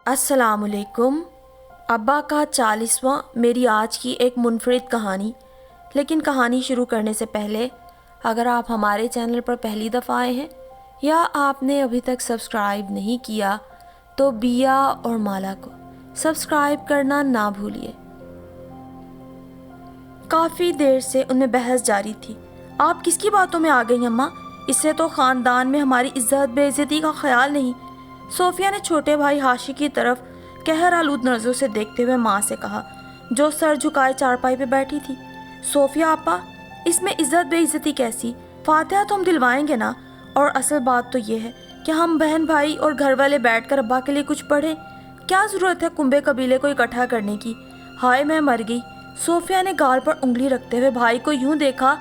अस्सलाम वालेकुम। अब्बा का 40वां मेरी आज की एक मुनफरिद कहानी। लेकिन कहानी शुरू करने से पहले अगर आप हमारे चैनल पर पहली दफ़ा आए हैं या आपने अभी तक सब्सक्राइब नहीं किया तो बिया और माला को सब्सक्राइब करना ना भूलिए। काफ़ी देर से उनमें बहस जारी थी। आप किसकी बातों में आ गई अम्मा? इससे तो ख़ानदान में हमारी इज्जत बेइज्जती का ख्याल नहीं। सोफिया ने छोटे भाई हाशी की तरफ कहर आलूद नज़रों से देखते हुए माँ से कहा, जो सर झुकाए चारपाई पे बैठी थी। सोफिया आपा, इसमें इज्जत बेइज्जती कैसी? फातिहा तो हम दिलवाएंगे ना। और असल बात तो ये है कि हम बहन भाई और घर वाले बैठकर अब्बा के लिए कुछ पढ़ें। क्या ज़रूरत है कुंबे कबीले को इकट्ठा करने की? हाय मैं मर गई। सोफिया ने गाल पर उंगली रखते हुए भाई को यूं देखा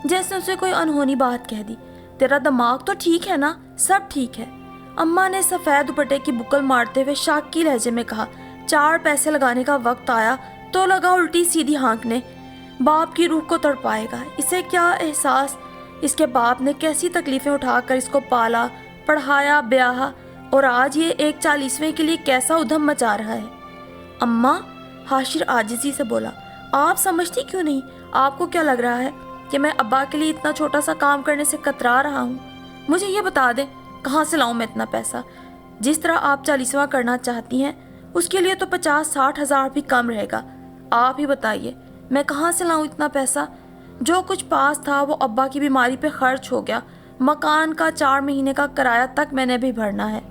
जैसे उसे कोई अनहोनी बात कह दी। तेरा दिमाग तो ठीक है ना? सब ठीक है। अम्मा ने सफ़ेद दुपट्टे की बुक्कल मारते हुए शाकी लहजे में कहा। 4 पैसे लगाने का वक्त आया तो लगा उल्टी सीधी हाँकने। बाप की रूह को तड़पाएगा। इसे क्या एहसास, इसके बाप ने कैसी तकलीफ़ें उठाकर इसको पाला, पढ़ाया, ब्याहा, और आज ये एक 40वें के लिए कैसा उधम मचा रहा है। अम्मा, हाशिर आजिज़ी से बोला, आप समझती क्यों नहीं? आपको क्या लग रहा है कि मैं अब्बा के लिए इतना छोटा सा काम करने से कतरा रहा हूँ? मुझे ये बता दें, कहाँ से लाऊं मैं इतना पैसा? जिस तरह आप 40वां करना चाहती हैं उसके लिए तो 50-60 हज़ार भी कम रहेगा। आप ही बताइए, मैं कहाँ से लाऊं इतना पैसा? जो कुछ पास था वो अब्बा की बीमारी पे खर्च हो गया। मकान का 4 महीने का किराया तक मैंने भी भरना है।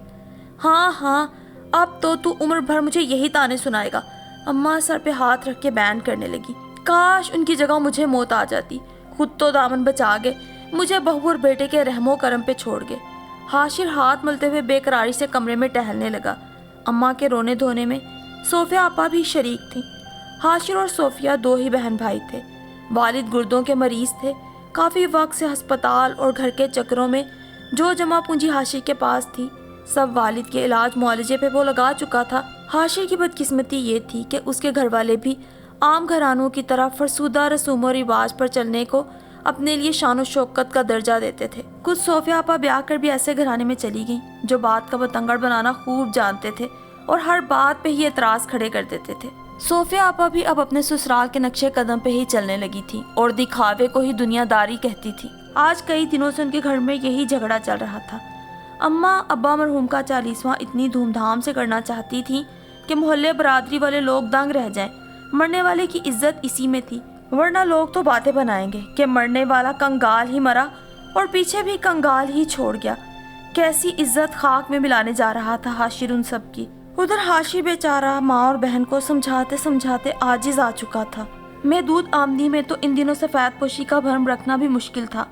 हाँ हाँ, अब तो तू उम्र भर मुझे यही ताने सुनाएगा। अम्मा सर पे हाथ रख के बैन करने लगी। काश उनकी जगह मुझे मौत आ जाती। खुद तो दामन बचा गए, मुझे बहू और बेटे के रहमो करम पे छोड़ गए। हाशिर हाथ मलते हुए बेकरारी से कमरे में टहलने लगा। अम्मा के रोने धोने में सोफिया आपा भी शरीक थी। हाशिर और सोफिया 2 ही बहन भाई थे। वालिद गुर्दों के मरीज थे। काफ़ी वक्त से अस्पताल और घर के चक्करों में जो जमा पूंजी हाशिर के पास थी सब वालिद के इलाज मुआलजे पे वो लगा चुका था। हाशिर की बदकिस्मती ये थी कि उसके घर वाले भी आम घरानों की तरह फरसूदा रसूम और रिवाज पर चलने को अपने लिए शान शौकत का दर्जा देते थे। कुछ सोफिया आपा ब्याह कर भी ऐसे घराने में चली गईं जो बात का बतंगड़ बनाना खूब जानते थे और हर बात पे ही एतराज़ खड़े कर देते थे। सोफिया आपा भी अब अपने ससुराल के नक्शे कदम पे ही चलने लगी थी और दिखावे को ही दुनियादारी कहती थी। आज कई दिनों से उनके घर में यही झगड़ा चल रहा था। अम्मा अब्बा मरहूम का 40वां इतनी धूमधाम से करना चाहती थी कि मोहल्ले बरादरी वाले लोग दंग रह जाएं। मरने वाले की इज्जत इसी में थी, वरना लोग तो बातें बनाएंगे कि मरने वाला कंगाल ही मरा और पीछे भी कंगाल ही छोड़ गया। कैसी इज्जत खाक में मिलाने जा रहा था हाशिर उन सब की। उधर हाशिर बेचारा माँ और बहन को समझाते समझाते आजिज आ चुका था। महदूद आमदनी में तो इन दिनों सफ़ेद पोशी का भरम रखना भी मुश्किल था।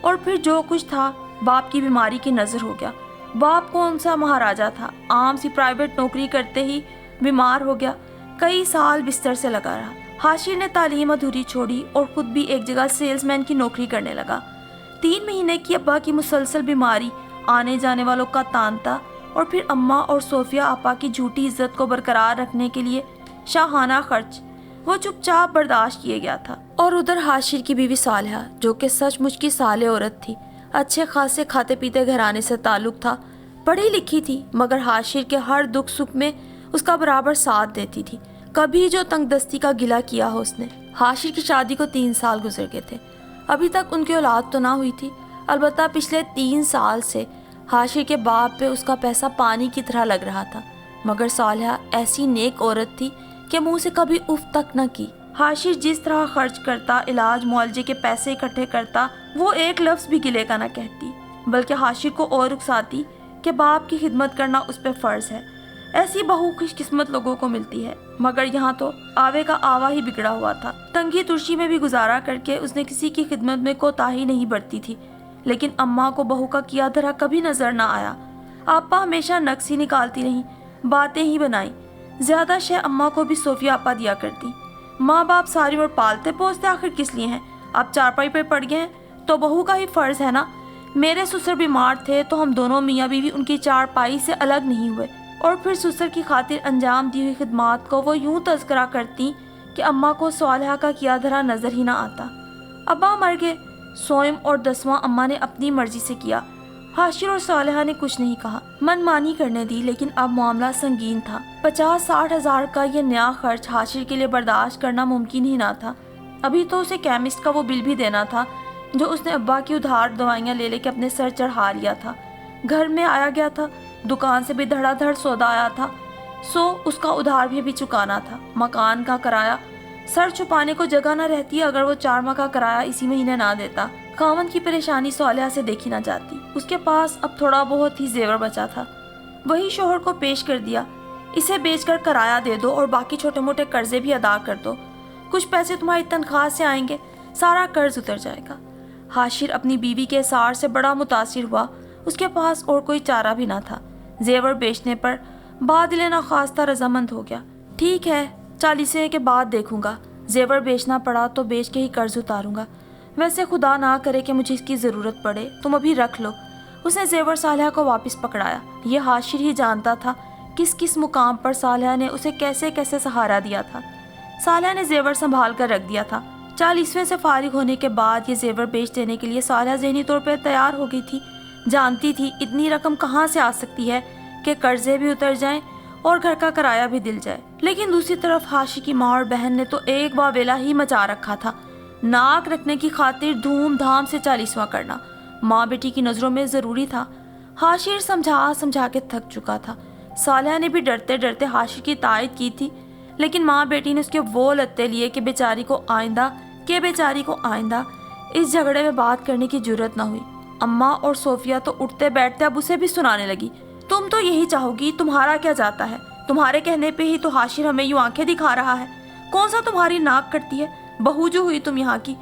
और फिर जो कुछ था बाप की बीमारी की नज़र हो गया। बाप कौन सा महाराजा था, आम सी प्राइवेट नौकरी करते ही बीमार हो गया। कई साल बिस्तर से लगा रहा। हाशिर ने तालीम अधूरी छोड़ी और खुद भी एक जगह सेल्समैन की नौकरी करने लगा। 3 महीने की अब्बा की मुसलसल बीमारी, आने जाने वालों का तांता और फिर अम्मा और सोफिया आपा की झूठी इज्जत को बरकरार रखने के लिए शाहाना खर्च, वो चुपचाप बर्दाश्त किए गया था। और उधर हाशिर की बीवी सालिहा, जो कि सचमुच की साले औरत थी, अच्छे खासे खाते पीते घराने से ताल्लुक था, पढ़ी लिखी थी, मगर हाशिर के हर दुख सुख में उसका बराबर साथ देती थी। कभी जो तंगदस्ती का गिला किया हो उसने। हाशिर की शादी को 3 साल गुजर गए थे। अभी तक उनकी औलाद तो ना हुई थी। अलबत्ता पिछले 3 साल से हाशिर के बाप पे उसका पैसा पानी की तरह लग रहा था। मगर सालिहा ऐसी नेक औरत थी कि मुंह से कभी उफ तक न की। हाशिर जिस तरह खर्च करता, इलाज मुआलजे के पैसे इकट्ठे करता, वो एक लफ्ज़ भी गिले का न कहती, बल्कि हाशिर को और उकसाती कि बाप की खिदमत करना उस पर फ़र्ज़ है। ऐसी बहू खुशकिस्मत लोगों को मिलती है, मगर यहाँ तो आवे का आवा ही बिगड़ा हुआ था। तंगी तुर्शी में भी गुजारा करके उसने किसी की खिदमत में कोताही नहीं बरती थी। लेकिन अम्मा को बहू का किया धरा कभी नजर ना आया। आपा हमेशा नक्स ही निकालती रहीं, बातें ही बनाई। ज्यादा शय अम्मा को भी सोफिया आपा दिया करती। माँ बाप सारी उम्र पालते पोसते आखिर किस लिए हैं? आप चारपाई पे पड़ गए हैं तो बहू का ही फर्ज है ना। मेरे ससुर बीमार थे तो हम दोनों मियाँ बीवी उनकी चारपाई से अलग नहीं हुए, और फिर ससुर की खातिर अंजाम दी हुई खिदमात को वो यूं तज़किरा करती कि अम्मा को सालिहा का किया धरा नजर ही ना आता। अब्बा मर गए, सोम और 10वां अम्मा ने अपनी मर्जी से किया। हाशिर और सालेहा ने कुछ नहीं कहा, मनमानी करने दी, लेकिन अब मामला संगीन था। 50-60 हज़ार का ये नया खर्च हाशिर के लिए बर्दाश्त करना मुमकिन ही ना था। अभी तो उसे केमिस्ट का वो बिल भी देना था जो उसने अब्बा की उधार दवाइयाँ ले लेके अपने सर चढ़ा लिया था। घर में आया गया था, दुकान से भी धड़ाधड़ सौदा आया था, सो उसका उधार भी चुकाना था। मकान का किराया, सर छुपाने को जगह न रहती अगर वो 4 माह का किराया इसी महीने ना देता। खामन की परेशानी सालेहा से देखी ना जाती। उसके पास अब थोड़ा बहुत ही जेवर बचा था, वही शोहर को पेश कर दिया। इसे बेचकर किराया दे दो और बाकी छोटे मोटे कर्जे भी अदा कर दो, कुछ पैसे तुम्हारी तनख्वाह से आएंगे, सारा कर्ज उतर जाएगा। हाशिर अपनी बीवी के सार से बड़ा मुतासिर हुआ। उसके पास और कोई चारा भी ना था। जेवर बेचने पर बादिल नाख्वास्ता रजामंद हो गया। ठीक है, 40 के बाद देखूंगा, जेवर बेचना पड़ा तो बेच के ही कर्ज उतारूंगा। वैसे खुदा ना करे कि मुझे इसकी ज़रूरत पड़े, तुम अभी रख लो। उसने जेवर सालेहा को वापस पकड़ाया। ये हाशिर ही जानता था किस किस मुकाम पर सालेहा ने उसे कैसे कैसे सहारा दिया था। सालेहा ने जेवर संभाल कर रख दिया था। 40वें से फारिग होने के बाद ये जेवर बेच देने के लिए सालेहा ज़हनी तौर पर तैयार हो गई थी। जानती थी इतनी रकम कहाँ से आ सकती है कि कर्जे भी उतर जाएं और घर का किराया भी दिल जाए। लेकिन दूसरी तरफ हाशिर की माँ और बहन ने तो एक वावेला ही मचा रखा था। नाक रखने की खातिर धूमधाम से 40वां करना माँ बेटी की नज़रों में ज़रूरी था। हाशिर समझा समझा के थक चुका था। सालेहा ने भी डरते डरते हाशिर की तायद की थी, लेकिन माँ बेटी ने उसके वो लत्ते लिए कि बेचारी को आइंदा इस झगड़े में बात करने की जुर्रत न हुई। अम्मा और सोफिया तो उठते बैठते अब उसे भी सुनाने लगी। तुम तो यही चाहोगी, तुम्हारा क्या जाता है, तुम्हारे कहने पे ही तो हाशिर हमें यूं आंखें दिखा रहा है। कौन सा तुम्हारी नाक कटती है, बहू जो हुई तुम यहाँ की,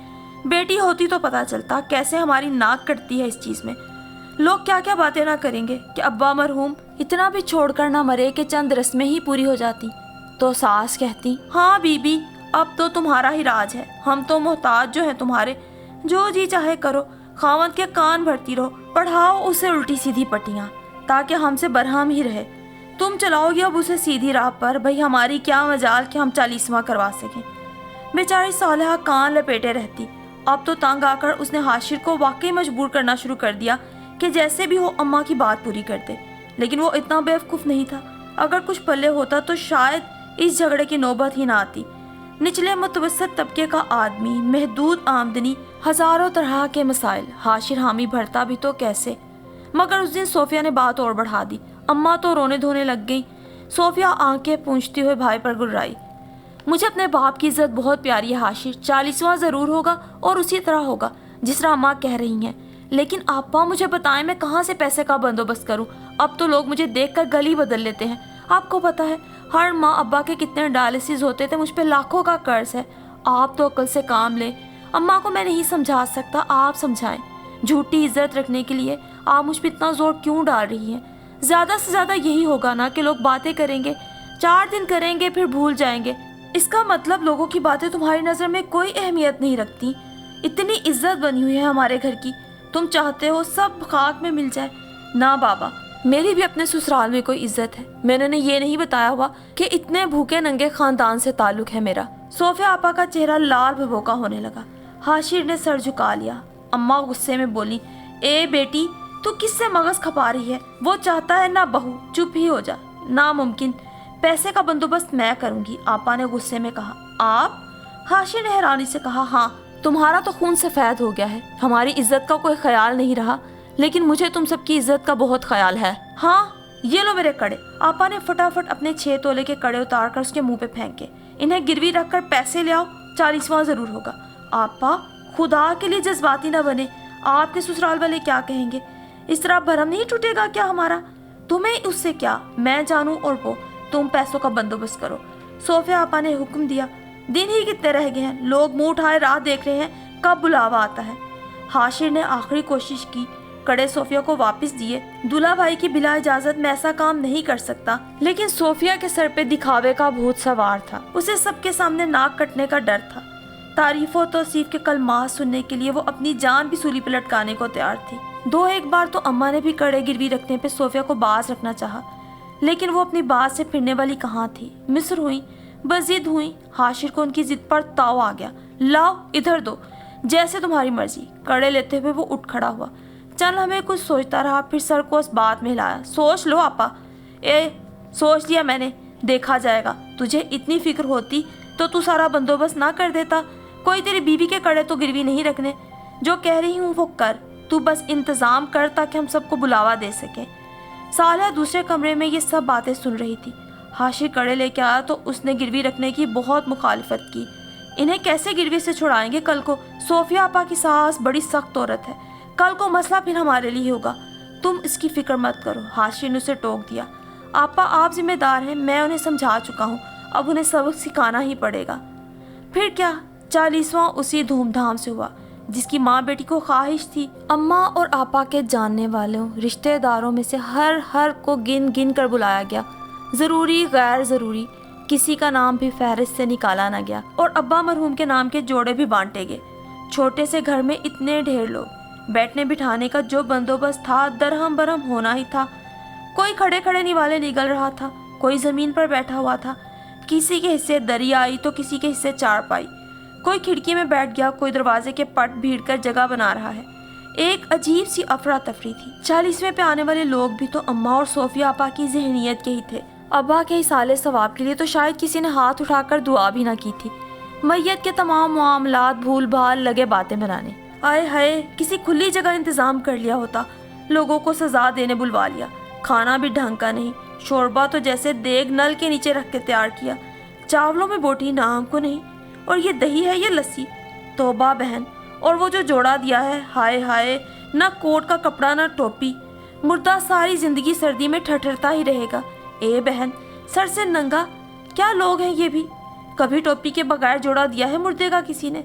बेटी होती तो पता चलता कैसे हमारी नाक कटती है इस चीज़ में। लोग क्या क्या बातें ना करेंगे कि अब्बा मरहूम इतना भी छोड़कर ना मरे कि चंद रस्में ही पूरी हो जाती। तो सास कहती, हाँ बीबी, अब तो तुम्हारा ही राज है, हम तो मोहताज जो हैं तुम्हारे, जो जी चाहे करो, खावंद के कान भरती रहो, पढ़ाओ उसे उल्टी सीधी पट्टियाँ ताकि हमसे बरहम ही रहे। तुम चलाओगी अब उसे सीधी राह पर, भाई हमारी क्या मजाल कि हम 40वां करवा सकें। बेचारी सालेहा कान लपेटे रहती। अब तो तंग आकर उसने हाशिर को वाकई मजबूर करना शुरू कर दिया कि जैसे भी हो अम्मा की बात पूरी कर दे। लेकिन वो इतना बेवकूफ़ नहीं था। अगर कुछ पल्ले होता तो शायद इस झगड़े की नौबत ही ना आती। निचले मुतवस्सत तबके का आदमी, महदूद आमदनी, हज़ारों तरह के मसाइल, हाशिर हामी भरता भी तो कैसे। मगर उस दिन सोफिया ने बात और बढ़ा दी। अम्मा तो रोने धोने लग गई। सोफिया आंखें पूंछती हुए भाई पर गुर्राई, मुझे अपने बाप की इज्जत बहुत प्यारी है हाशिर, 40वां ज़रूर होगा और उसी तरह होगा जिस तरह अम्मा कह रही हैं। लेकिन आपा मुझे बताएं मैं कहाँ से पैसे का बंदोबस्त करूँ। अब तो लोग मुझे देखकर गली बदल लेते हैं। आपको पता है हर माँ अब्बा के कितने डायलिसिस होते थे, मुझ पे लाखों का कर्ज है। आप तो अक्ल से काम लें। अम्मा को मैं नहीं समझा सकता, आप समझाएं। झूठी इज्जत रखने के लिए आप मुझ पर इतना जोर क्यों डाल रही हैं? ज़्यादा से ज़्यादा यही होगा ना कि लोग बातें करेंगे, 4 दिन करेंगे फिर भूल जाएंगे। इसका मतलब लोगों की बातें तुम्हारी नज़र में कोई अहमियत नहीं रखती। इतनी इज्जत बनी हुई है हमारे घर की, तुम चाहते हो सब खाक में मिल जाए। ना बाबा, मेरी भी अपने ससुराल में कोई इज्जत है। मैंने उन्हें ये नहीं बताया हुआ कि इतने भूखे नंगे खानदान से ताल्लुक है मेरा। सोफिया आपा का चेहरा लाल भभोका होने लगा। हाशिर ने सर झुका लिया। अम्मा गुस्से में बोली, ए बेटी, तू किससे मगज खपा रही है? वो चाहता है ना बहू, चुप ही हो जा। नामुमकिन, पैसे का बंदोबस्त मैं करूंगी, आपा ने गुस्से में कहा। आप? हाशिर ने हैरानी से कहा, हाँ, तुम्हारा तो खून सफ़ेद हो गया है, हमारी इज्जत का कोई ख्याल नहीं रहा, लेकिन मुझे तुम सबकी इज्जत का बहुत ख्याल है। हाँ, ये लो मेरे कड़े। आपा ने फटाफट अपने 6 तोले के कड़े उतार कर उसके मुंह पे फेंके। इन्हें गिरवी रखकर पैसे ले आओ, 40वां ज़रूर होगा। आपा, खुदा के लिए जज्बाती ना बने, आपके ससुराल वाले क्या कहेंगे? इस तरह भरम नहीं टूटेगा क्या हमारा? तुम्हें उससे क्या, मैं जानूँ और वो, तुम पैसों का बंदोबस्त करो। सोफिया आपा ने हुक्म दिया। दिन ही कितने रह गए हैं, लोग मुंह उठाए राह देख रहे हैं कब बुलावा आता है। हाशिर ने आखिरी कोशिश की, कड़े सोफिया को वापस दिए। दूल्हा भाई की बिला इजाजत मैं ऐसा काम नहीं कर सकता। लेकिन सोफिया के सर पे दिखावे का भूत सवार था। उसे सबके सामने नाक कटने का डर था। तारीफ और तौसीफ के कलमात सुनने के लिए वो अपनी जान भी सूली पे लटकाने को तैयार थी। 2-1 बार तो अम्मा ने भी कड़े गिरवी रखने पे सोफिया को बाज रखना चाहा, लेकिन वो अपनी बात से फिरने वाली कहाँ थी। मिस्र हुई, बजिद हुई। हाशिर को उनकी जिद पर ताव आ गया। लाओ, इधर दो, जैसे तुम्हारी मर्जी। कड़े लेते हुए वो उठ खड़ा हुआ। चल हमें कुछ सोचता रहा, फिर सर को उस बात में हिलाया। सोच लो आपा। सोच लिया मैंने, देखा जाएगा। तुझे इतनी फिक्र होती तो तू सारा बंदोबस्त ना कर देता। कोई तेरी बीवी के कड़े तो गिरवी नहीं रखने। जो कह रही हूँ वो कर, तू बस इंतज़ाम कर ताकि हम सबको बुलावा दे सकें। सालिया दूसरे कमरे में ये सब बातें सुन रही थी। हाशिर कड़े लेके आया तो उसने गिरवी रखने की बहुत मुखालिफत की। इन्हें कैसे गिरवी से छुड़ाएंगे कल को? सोफिया आपा की सास बड़ी सख्त औरत है, कल को मसला फिर हमारे लिए होगा। तुम इसकी फिक्र मत करो। हाशिर ने उसे टोक दिया। आपा आप जिम्मेदार हैं, मैं उन्हें समझा चुका हूँ, अब उन्हें सबक सिखाना ही पड़ेगा। फिर क्या 40वां उसी धूमधाम से हुआ जिसकी माँ बेटी को ख्वाहिश थी। अम्मा और आपा के जानने वालों रिश्तेदारों में से हर को गिन गिन कर बुलाया गया। ज़रूरी गैर ज़रूरी किसी का नाम भी फहरिस्त से निकाला ना गया और अब्बा मरहूम के नाम के जोड़े भी बांटे गए। छोटे से घर में इतने ढेर लोग, बैठने बिठाने का जो बंदोबस्त था दरहम बरहम होना ही था। कोई खड़े खड़े निवाले निगल रहा था, कोई ज़मीन पर बैठा हुआ था। किसी के हिस्से दरी आई तो किसी के हिस्से चारपाई। कोई खिड़की में बैठ गया, कोई दरवाजे के पट भीड़ कर जगह बना रहा है। एक अजीब सी अफरा तफरी थी। 40वें पे आने वाले लोग भी तो अम्मा और सोफिया आपा की ज़हनियत के ही थे। अब्बा के इसाले सवाब के लिए तो शायद किसी ने हाथ उठाकर दुआ भी ना की थी। मैयत के तमाम मामलात भूल भाल लगे बातें बनाने। आए हाय, किसी खुली जगह इंतज़ाम कर लिया होता। लोगों को सजा देने बुलवा लिया। खाना भी ढंग का नहीं, शोरबा तो जैसे देग नल के नीचे रख के तैयार किया। चावलों में बोटी नाम को नहीं, और ये दही है ये लस्सी। तौबा बहन, और वो जो जोड़ा दिया है, हाय हाय, ना कोट का कपड़ा ना टोपी। मुर्दा सारी जिंदगी सर्दी में ठठरता ही रहेगा। ए बहन, सर से नंगा, क्या लोग हैं ये भी। कभी टोपी के बगैर जोड़ा दिया है मुर्दे का किसी ने?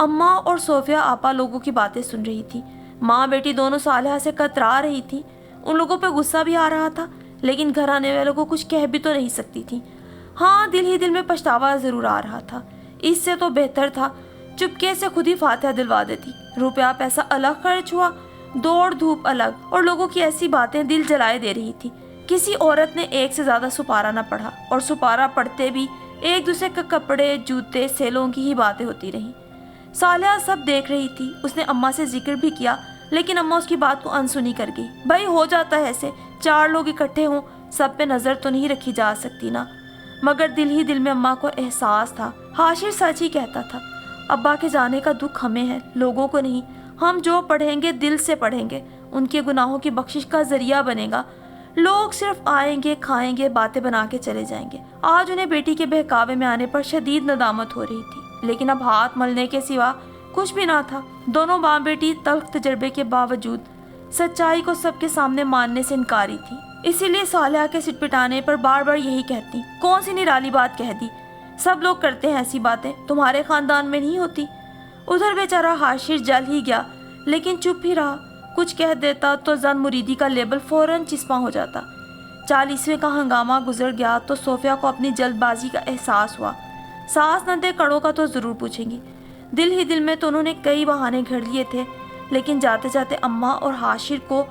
अम्मा और सोफिया आपा लोगों की बातें सुन रही थी। माँ बेटी दोनों सालिहा से कतरा रही थी। उन लोगों पे गुस्सा भी आ रहा था, लेकिन घर आने वालों को कुछ कह भी तो नहीं सकती थी। हाँ, दिल ही दिल में पछतावा जरूर आ रहा था। इससे तो बेहतर था चुपके से खुद ही फातिहा दिलवा देती। रुपया पैसा अलग खर्च हुआ, दौड़ धूप अलग, और लोगों की ऐसी बातें दिल जलाए दे रही थी। किसी औरत ने एक से ज़्यादा सुपारा न पढ़ा, और सुपारा पढ़ते भी एक दूसरे के कपड़े जूते सेलों की ही बातें होती रहीं। सालिहा सब देख रही थी। उसने अम्मा से जिक्र भी किया, लेकिन अम्मा उसकी बात को अनसुनी कर गई। भाई हो जाता है ऐसे, 4 लोग इकट्ठे हों, सब पे नज़र तो नहीं रखी जा सकती ना। मगर दिल ही दिल में अम्मा को एहसास था, हाशिर सच ही कहता था। अब्बा के जाने का दुख हमें है, लोगों को नहीं। हम जो पढ़ेंगे दिल से पढ़ेंगे, उनके गुनाहों की बख्शिश का जरिया बनेगा। लोग सिर्फ आएंगे, खाएंगे, बातें बना के चले जाएंगे। आज उन्हें बेटी के बहकावे में आने पर शदीद नदामत हो रही थी, लेकिन अब हाथ मलने के सिवा कुछ भी ना था। दोनों माँ बेटी तल्ख तजर्बे के बावजूद सच्चाई को सबके सामने मानने से इनकारी थी। इसीलिए सालिहा के सिटपिटाने पर बार बार यही कहती, कौन सी निराली बात कह दी। सब लोग करते हैं ऐसी बातें, तुम्हारे खानदान में नहीं होती। उधर बेचारा हाशिर जल ही गया, लेकिन चुप ही रहा। कुछ कह देता तो जन मुरीदी का लेबल फौरन चिस्पा हो जाता। 40वें का हंगामा गुजर गया तो सोफिया को अपनी जल्दबाजी का एहसास हुआ। सास नंदे कड़ों का तो ज़रूर पूछेंगी। दिल ही दिल में तो उन्होंने कई बहाने घड़ लिए थे, लेकिन जाते जाते अम्मा और हाशिर को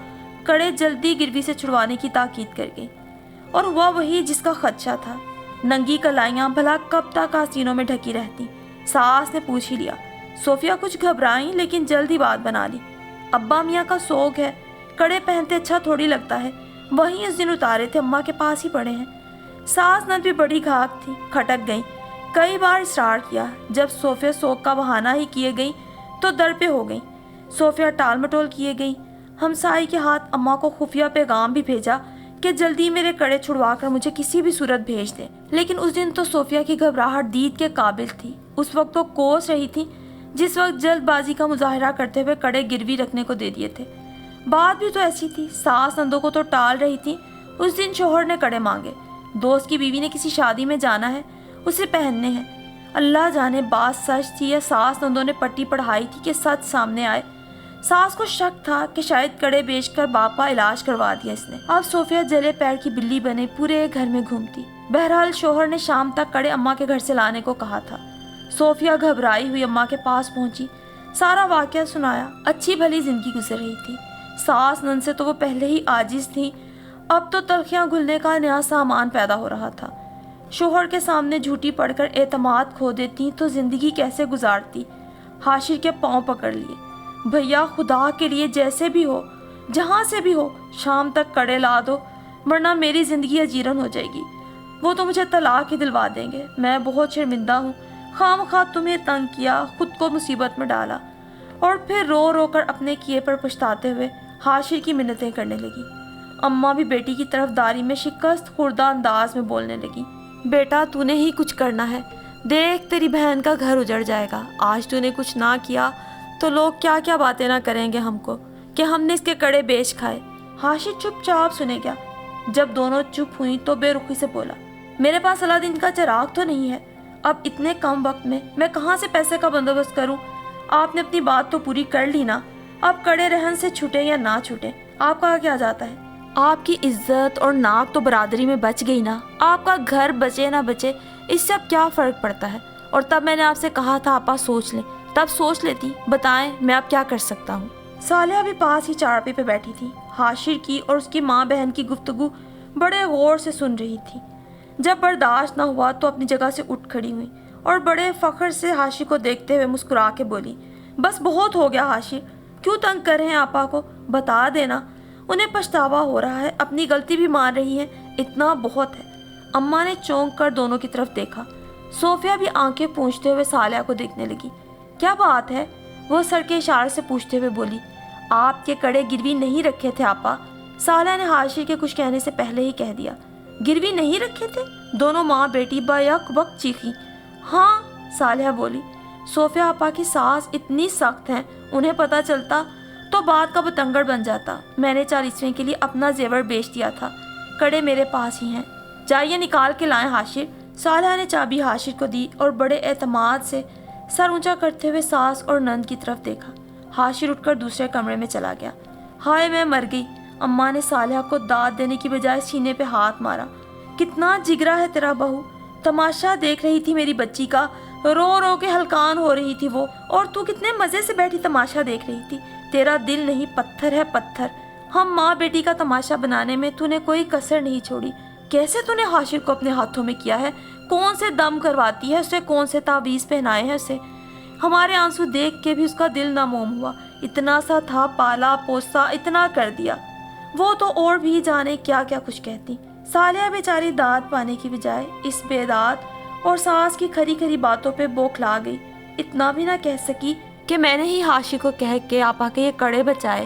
कड़े जल्दी गिरवी से छुड़वाने की ताकीद कर गई। और हुआ वही जिसका खदशा था। नंगी कलाइयाँ भला कब तक आस्तीनों में ढकी रहती। सास ने पूछ ही लिया। सोफिया कुछ घबराई, लेकिन जल्द ही बात बना ली। अब्बा मियाँ का शौक है, कड़े पहनते अच्छा थोड़ी लगता है। वहीं उस दिन उतारे थे, अम्मा के पास ही पड़े हैं। सास नंद भी बड़ी घाक थी, खटक गई। कई बार इसरार किया। जब सोफिया शौक का बहाना ही किए गई तो दर पे हो गई। सोफिया टाल मटोल किए गई। हमसाई के हाथ अम्मा को खुफिया पैगाम भी भेजा कि जल्दी मेरे कड़े छुड़वा कर मुझे किसी भी सूरत भेज दे। लेकिन उस दिन तो सोफिया की घबराहट दीद के काबिल थी। उस वक्त तो कोस रही थी जिस वक्त जल्दबाजी का मुजाहरा करते हुए कड़े गिरवी रखने को दे दिए थे। बात भी तो ऐसी थी, सास नंदों को तो टाल रही थी। उस दिन शोहर ने कड़े मांगे। दोस्त की बीवी ने किसी शादी में जाना है, उसे पहनने हैं। अल्लाह जाने बात सच थी या सास नंदों ने पट्टी पढ़ाई थी कि सच सामने आए। सास को शक था कि शायद कड़े बेचकर बाप का इलाज करवा दिया इसने। अब सोफिया जले पैर की बिल्ली बने पूरे घर में घूमती। बहरहाल शोहर ने शाम तक कड़े अम्मा के घर से लाने को कहा था। सोफिया घबराई हुई अम्मा के पास पहुंची, सारा वाकया सुनाया। अच्छी भली जिंदगी गुजर रही थी। सास नंद से तो वो पहले ही आजिज थी, अब तो तलखियाँ घुलने का नया सामान पैदा हो रहा था। शोहर के सामने झूठी पड़कर एतमाद खो देती तो जिंदगी कैसे गुजारती। हाशिर के पांव पकड़ लिए। भैया खुदा के लिए जैसे भी हो جہاں سے بھی ہو شام تک کڑے لا دو، ورنہ میری زندگی اجیرن ہو جائے گی۔ وہ تو مجھے طلاق ہی دلوا دیں گے۔ میں بہت شرمندہ ہوں، خواہ تمہیں تنگ کیا، خود کو مصیبت میں ڈالا۔ اور پھر رو رو کر اپنے کیے پر پچھتاتے ہوئے حاشر کی منتیں کرنے لگی۔ اماں بھی بیٹی کی طرف داری میں شکست خوردہ انداز میں بولنے لگی، بیٹا تو نے ہی کچھ کرنا ہے، دیکھ تیری بہن کا گھر اجڑ جائے گا۔ آج تو نے کچھ نہ کیا تو لوگ کیا کیا باتیں نہ کریں گے ہم کو کہ ہم نے اس کے کڑے بیچ کھائے۔ حاشر چپ چاپ سنے گیا۔ جب دونوں چپ ہوئیں تو بے رخی سے بولا، میرے پاس الادین کا چراغ تو نہیں ہے، اب اتنے کم وقت میں کہاں سے پیسے کا بندوبست کروں؟ آپ نے اپنی بات تو پوری کر لی نا، اب کڑے رہن سے چھٹے یا نہ چھٹے آپ کا کیا جاتا ہے؟ آپ کی عزت اور ناک تو برادری میں بچ گئی نا، آپ کا گھر بچے نہ بچے اس سے اب کیا فرق پڑتا ہے؟ اور تب میں نے آپ سے کہا تھا آپا سوچ لیں، تب سوچ لیتی، بتائیں میں اب کیا کر سکتا ہوں؟ صالحہ بھی پاس ہی چارپے پہ بیٹھی تھی، حاشر کی اور اس کی ماں بہن کی گفتگو بڑے غور سے سن رہی تھی۔ جب برداشت نہ ہوا تو اپنی جگہ سے اٹھ کھڑی ہوئی اور بڑے فخر سے حاشر کو دیکھتے ہوئے مسکرا کے بولی، بس بہت ہو گیا حاشر، کیوں تنگ کر رہے ہیں آپا کو؟ بتا دینا، انہیں پچھتاوا ہو رہا ہے، اپنی غلطی بھی مان رہی ہیں، اتنا بہت ہے۔ اماں نے چونک کر دونوں کی طرف دیکھا۔ صوفیہ بھی آنکھیں پونچھتے ہوئے صالحہ کو دیکھنے لگی۔ کیا بات ہے؟ وہ سر کے اشارے سے پوچھتے ہوئے بولی، آپ کے کڑے گروی نہیں رکھے تھے آپا؟ صالحہ نے حاشر کے کچھ کہنے سے پہلے ہی کہہ دیا، گروی نہیں رکھے تھے؟ دونوں ماں بیٹی بیک وقت چیخیں۔ ہاں، صالحہ بولی، صوفیہ آپا کی ساس اتنی سخت ہیں، انہیں پتہ چلتا تو بات کا بتنگڑ بن جاتا۔ میں نے 40ویں کے لیے اپنا زیور بیچ دیا تھا، کڑے میرے پاس ہی ہیں، جائیے نکال کے لائیں حاشر۔ صالحہ نے چابی حاشر کو دی اور بڑے اعتماد سے سر اونچا کرتے ہوئے ساس اور نند کی طرف دیکھا۔ حاشر اٹھ کر دوسرے کمرے میں چلا گیا۔ ہائے میں مر گئی، اماں نے صالحہ کو داد دینے کی بجائے سینے پہ ہاتھ مارا۔ کتنا جگرا ہے تیرا بہو، تماشا دیکھ رہی تھی میری بچی کا، رو رو کے ہلکان ہو رہی تھی وہ، اور تو کتنے مزے سے بیٹھی تماشا دیکھ رہی تھی۔ تیرا دل نہیں پتھر ہے پتھر، ہم ماں بیٹی کا تماشا بنانے میں تو نے کوئی کسر نہیں چھوڑی۔ کیسے تو نے حاشر کو اپنے ہاتھوں میں کیا ہے؟ کون سے دم کرواتی ہے اسے، کون سے تعویذ پہنائے ہیں اسے؟ ہمارے آنسو دیکھ کے بھی اس کا دل نہ موم ہوا، اتنا سا تھا، پالا پوسا، اتنا کر دیا۔ وہ تو اور بھی جانے کیا کیا کچھ کہتی۔ صالحہ بیچاری داد پانے کی بجائے اس بے داد اور ساس کی کھری کھری باتوں پہ بوکھلا گئی۔ اتنا بھی نہ کہہ سکی کہ میں نے ہی حاشر کو کہہ کے آپا کے یہ کڑے بچائے،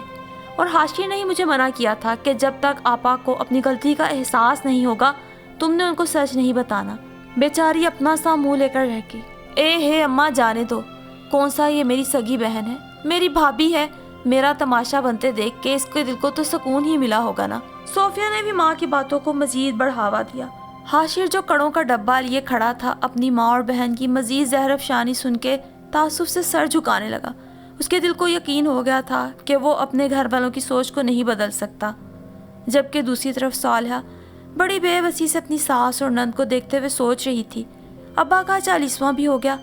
اور حاشر نے ہی مجھے منع کیا تھا کہ جب تک آپا کو اپنی غلطی کا احساس نہیں ہوگا تم نے ان کو سچ نہیں بتانا۔ بیچاری اپنا سا منہ لے کر رہ گئی۔ اے ہے اماں جانے دو، کون سا یہ میری سگی بہن ہے، میری بھابھی ہے، میرا تماشا بنتے دیکھ کے اس کے دل کو تو سکون ہی ملا ہوگا نا۔ صوفیہ نے بھی ماں کی باتوں کو مزید بڑھاوا دیا۔ حاشر جو کڑوں کا ڈبہ لیے کھڑا تھا اپنی ماں اور بہن کی مزید زہر افشانی سن کے تعصب سے سر جھکانے لگا۔ اس کے دل کو یقین ہو گیا تھا کہ وہ اپنے گھر والوں کی سوچ کو نہیں بدل سکتا، جبکہ دوسری طرف صالحہ بڑی بے بسی سے اپنی ساس اور نند کو دیکھتے ہوئے سوچ رہی تھی، ابا کا 40واں بھی ہو گیا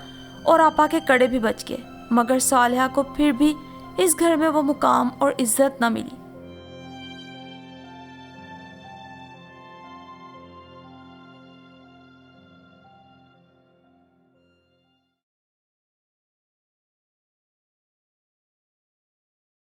اور آپا کے کڑے بھی بچ گئے، مگر صالحہ کو پھر بھی اس گھر میں وہ مقام اور عزت نہ ملی۔